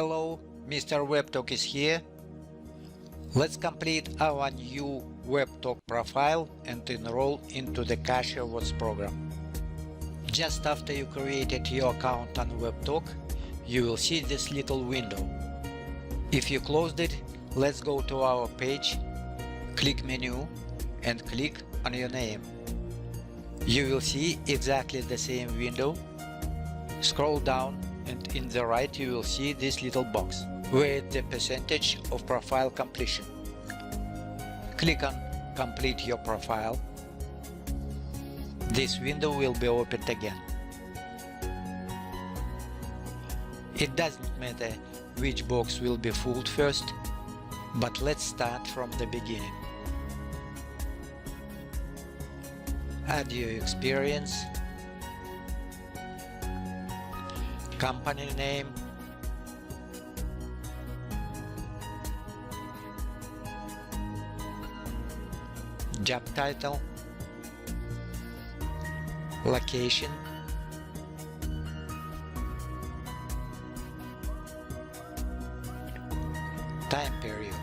Hello, Mr. Webtalk is here. Let's complete our new Webtalk profile and enroll into the Cash Awards program. Just after you created your account on Webtalk, you will see this little window. If you closed it, let's go to our page, click menu and click on your name. You will see exactly the same window. Scroll down and in the right you will see this little box with the percentage of profile completion. Click on complete your profile. This window will be opened again. It doesn't matter which box will be filled first, but let's start from the beginning. Add your experience, company name, job title, location, time period.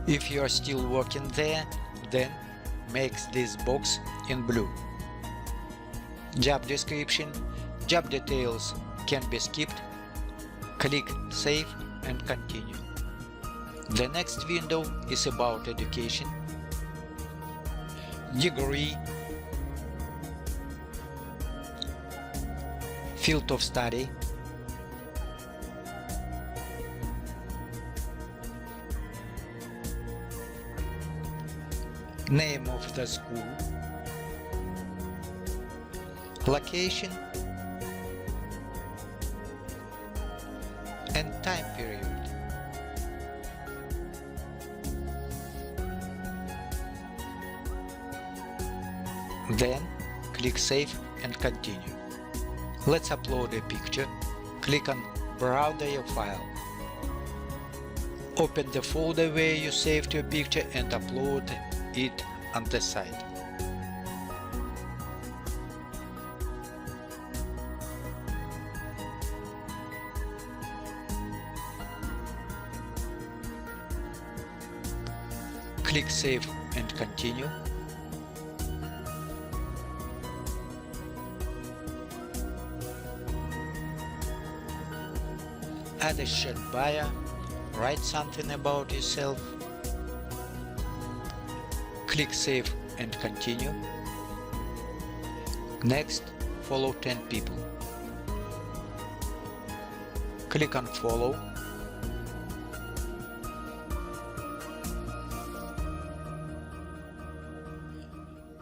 If you are still working there, then make this box in blue. Job description, job details can be skipped. Click Save and continue. The next window is about education, degree, field of study, name of the school, location, and time period. Then click Save and continue. Let's upload a picture. Click on Browse your file. Open the folder where you saved your picture and upload it on the site. Click Save and continue. Add a short bio, write something about yourself. Click Save and continue. Next, follow 10 people. Click on Follow.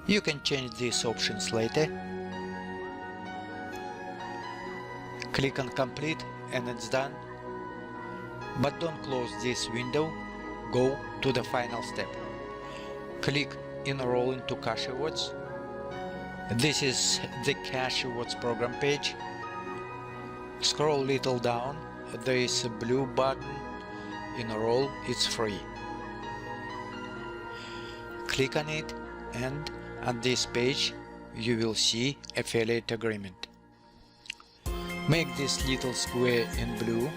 You can change these options later. Click on Complete and it's done. But don't close this window, go to the final step. Click Enroll into Cash Awards. This is the Cash Awards program page. Scroll little down, there is a blue button, Enroll, it's free. Click on it and on this page you will see affiliate agreement. Make this little square in blue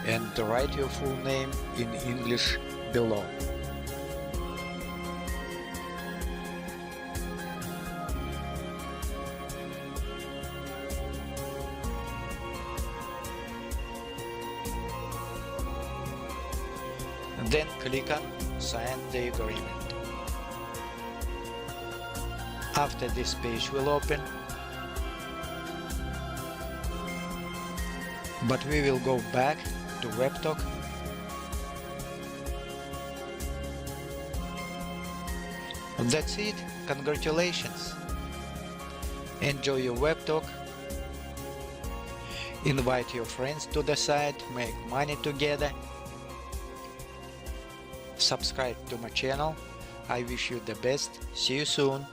and write your full name in English below. Then click on Sign the agreement. After this page will open, but we will go back to Webtalk. That's it. Congratulations. Enjoy your Webtalk. Invite your friends to the site, make money together. Subscribe to my channel. I wish you the best. See you soon.